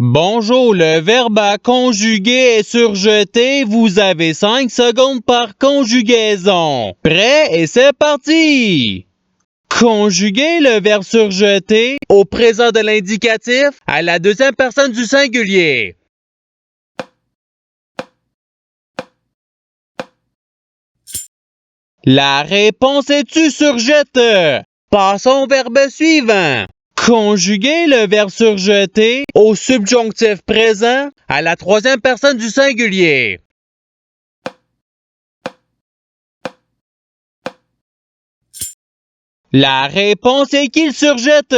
Bonjour, le verbe à conjuguer est surjeté. Vous avez 5 secondes par conjugaison. Prêt et c'est parti! Conjuguer le verbe surjeté au présent de l'indicatif à la deuxième personne du singulier. La réponse est tu surjette. Passons au verbe suivant. Conjuguer le verbe surjeté au subjonctif présent à la troisième personne du singulier. La réponse est qu'il surjette.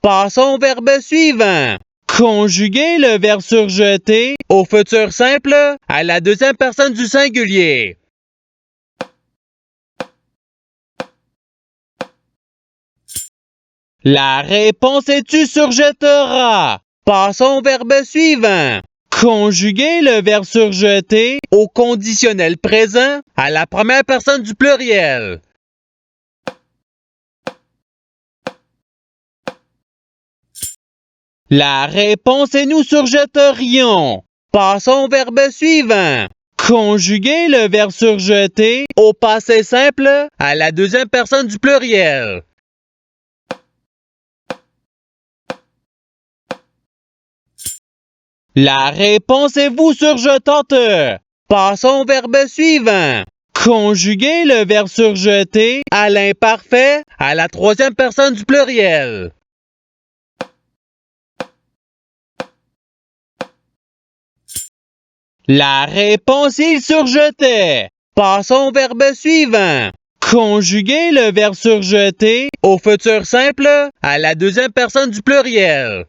Passons au verbe suivant. Conjuguer le verbe surjeté au futur simple à la deuxième personne du singulier. La réponse est tu surjetteras. Passons au verbe suivant. Conjuguer le verbe surjeté au conditionnel présent à la première personne du pluriel. La réponse est nous surjetterions. Passons au verbe suivant. Conjuguer le verbe surjeté au passé simple à la deuxième personne du pluriel. La réponse est vous surjetante. Passons au verbe suivant. Conjuguer le verbe surjeté à l'imparfait à la troisième personne du pluriel. La réponse est il surjetait. Passons au verbe suivant. Conjuguer le verbe surjeté au futur simple à la deuxième personne du pluriel.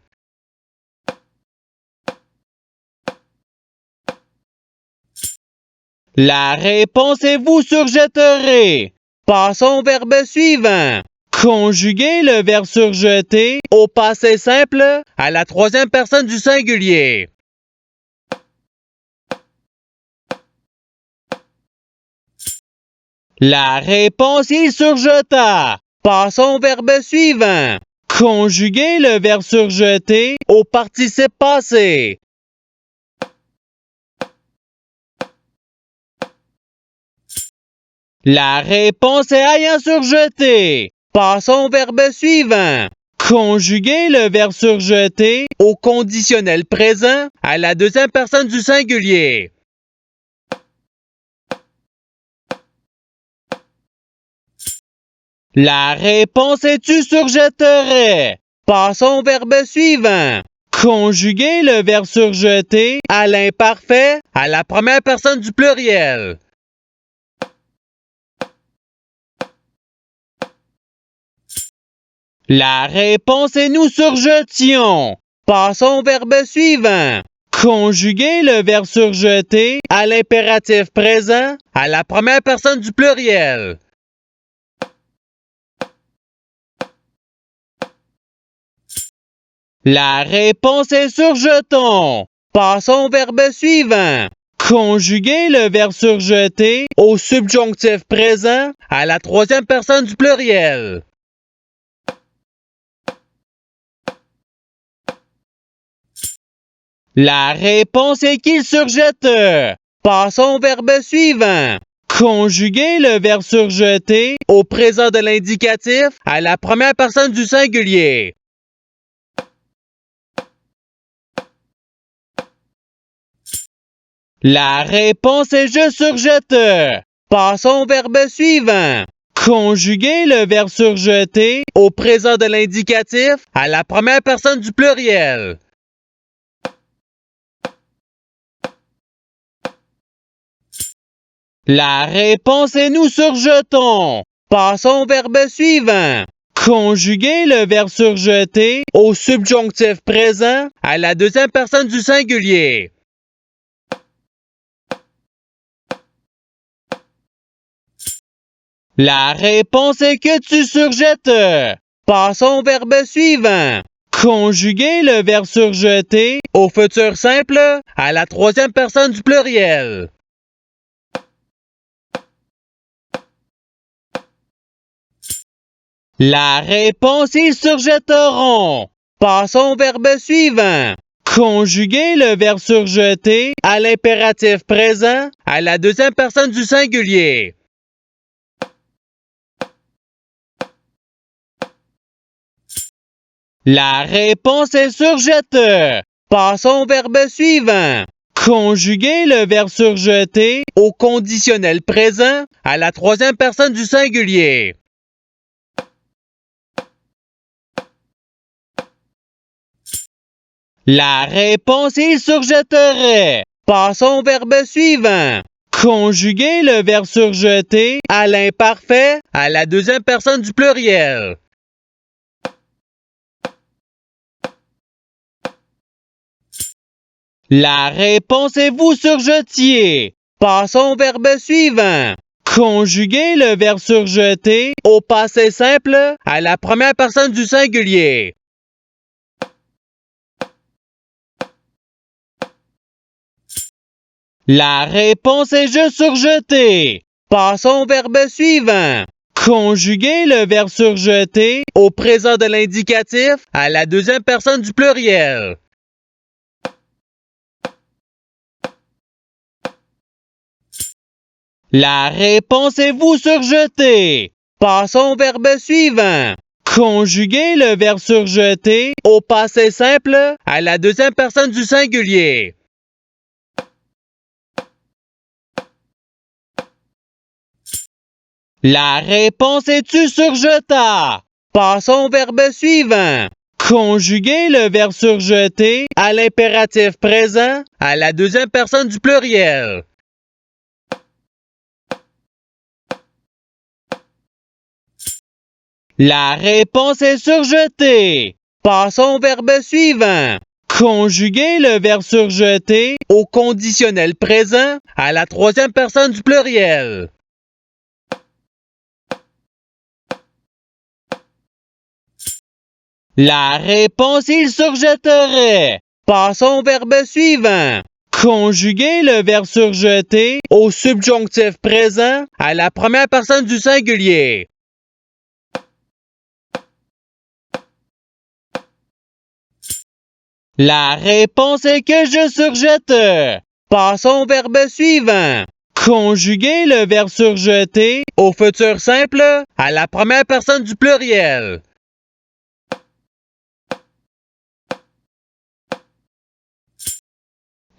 La réponse est vous surjetterez. Passons au verbe suivant. Conjuguer le verbe surjeté au passé simple à la troisième personne du singulier. La réponse est surjeta. Passons au verbe suivant. Conjuguer le verbe surjeté au participe passé. La réponse est ayant surjeté. Passons au verbe suivant. Conjuguer le verbe surjeté au conditionnel présent à la deuxième personne du singulier. La réponse est tu surjetterais. Passons au verbe suivant. Conjuguer le verbe surjeté à l'imparfait à la première personne du pluriel. La réponse est nous surjetions. Passons au verbe suivant. Conjuguer le verbe surjeté à l'impératif présent à la première personne du pluriel. La réponse est surjetons. Passons au verbe suivant. Conjuguer le verbe surjeté au subjonctif présent à la troisième personne du pluriel. La réponse est qu'il surjette. Passons au verbe suivant. Conjuguer le verbe surjeté au présent de l'indicatif à la première personne du singulier. La réponse est je surjette. Passons au verbe suivant. Conjuguer le verbe surjeté au présent de l'indicatif à la première personne du pluriel. La réponse est nous surjetons. Passons au verbe suivant. Conjuguer le verbe surjeté au subjonctif présent à la deuxième personne du singulier. La réponse est que tu surjettes. Passons au verbe suivant. Conjuguer le verbe surjeté au futur simple à la troisième personne du pluriel. La réponse est surjetteront. Passons au verbe suivant. Conjuguer le verbe surjeté à l'impératif présent à la deuxième personne du singulier. La réponse est surjete. Passons au verbe suivant. Conjuguer le verbe surjeté au conditionnel présent à la troisième personne du singulier. La réponse est il surjetterait. Passons au verbe suivant. Conjuguer le verbe surjeté à l'imparfait à la deuxième personne du pluriel. La réponse est vous surjetiez. Passons au verbe suivant. Conjuguer le verbe surjeté au passé simple à la première personne du singulier. La réponse est je surjeté. Passons au verbe suivant. Conjuguer le verbe surjeté au présent de l'indicatif à la deuxième personne du pluriel. La réponse est vous surjeté. Passons au verbe suivant. Conjuguer le verbe surjeté au passé simple à la deuxième personne du singulier. La réponse est tu surjeta. Passons au verbe suivant. Conjuguer le verbe surjeté à l'impératif présent à la deuxième personne du pluriel. La réponse est surjetée. Passons au verbe suivant. Conjuguer le verbe surjeté au conditionnel présent à la troisième personne du pluriel. La réponse il surjetterait. Passons au verbe suivant. Conjuguer le verbe surjeté au subjonctif présent à la première personne du singulier. La réponse est que je surjette. Passons au verbe suivant. Conjuguer le verbe surjeté au futur simple à la première personne du pluriel.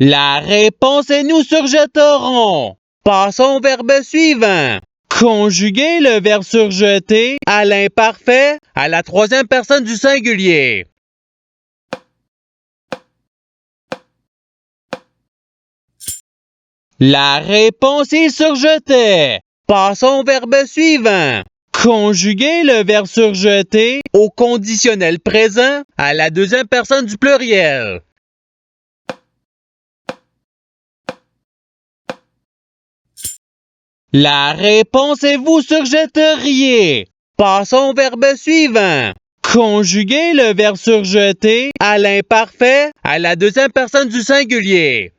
La réponse est nous surjetterons. Passons au verbe suivant. Conjuguer le verbe surjeté à l'imparfait à la troisième personne du singulier. La réponse est surjetait. Passons au verbe suivant. Conjuguer le verbe surjeté au conditionnel présent à la deuxième personne du pluriel. La réponse est vous surjetteriez. Passons au verbe suivant. Conjuguer le verbe surjeté à l'imparfait à la deuxième personne du singulier.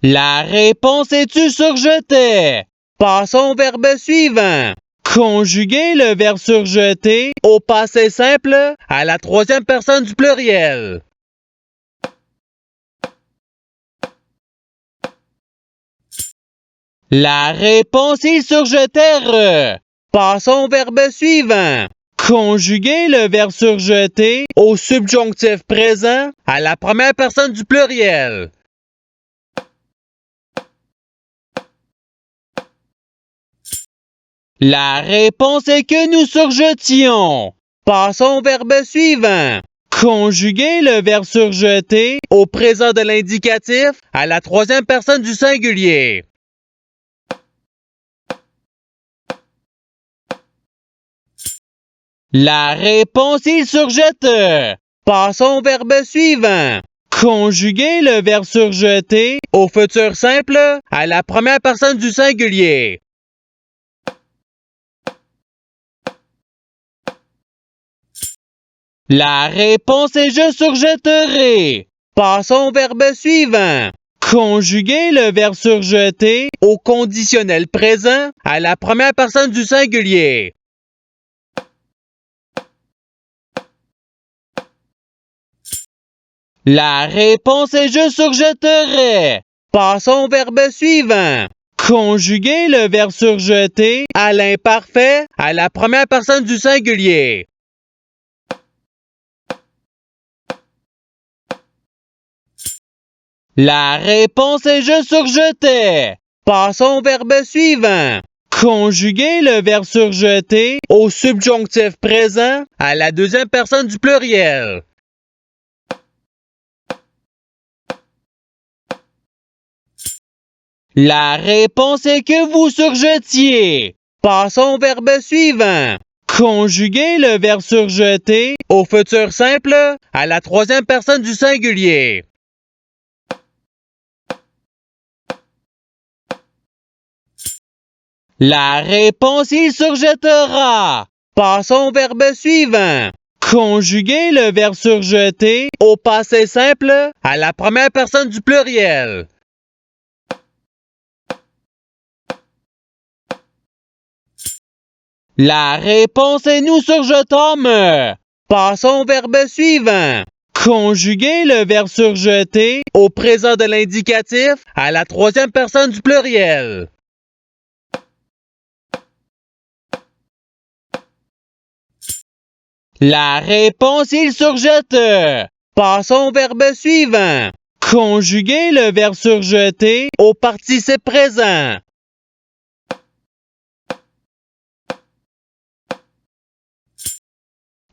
La réponse est tu surjetais. Passons au verbe suivant. Conjuguer le verbe surjeté au passé simple à la troisième personne du pluriel. La réponse est surjetèrent. Passons au verbe suivant. Conjuguer le verbe surjeté au subjonctif présent à la première personne du pluriel. La réponse est que nous surjetions. Passons au verbe suivant. Conjuguer le verbe surjeté au présent de l'indicatif à la troisième personne du singulier. La réponse est surjette. Passons au verbe suivant. Conjuguer le verbe surjeté au futur simple à la première personne du singulier. La réponse est je surjetterai. Passons au verbe suivant. Conjuguer le verbe surjeté au conditionnel présent à la première personne du singulier. La réponse est je surjetterai. Passons au verbe suivant. Conjuguer le verbe surjeter à l'imparfait à la première personne du singulier. La réponse est je surjetais. Passons au verbe suivant. Conjuguer le verbe surjeter au subjonctif présent à la deuxième personne du pluriel. La réponse est que vous surjetiez. Passons au verbe suivant. Conjuguer le verbe surjeter au futur simple à la troisième personne du singulier. La réponse il surjettera. Passons au verbe suivant. Conjuguer le verbe surjeter au passé simple à la première personne du pluriel. La réponse est nous surjetâmes. Passons au verbe suivant. Conjuguer le verbe surjeter au présent de l'indicatif à la troisième personne du pluriel. La réponse il surjette. Passons au verbe suivant. Conjuguer le verbe surjeter au participe présent.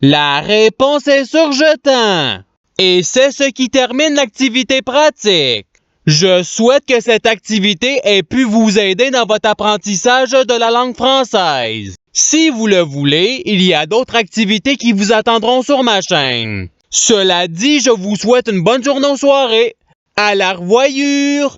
La réponse est surjetant. Et c'est ce qui termine l'activité pratique. Je souhaite que cette activité ait pu vous aider dans votre apprentissage de la langue française. Si vous le voulez, il y a d'autres activités qui vous attendront sur ma chaîne. Cela dit, je vous souhaite une bonne journée ou soirée. À la revoyure!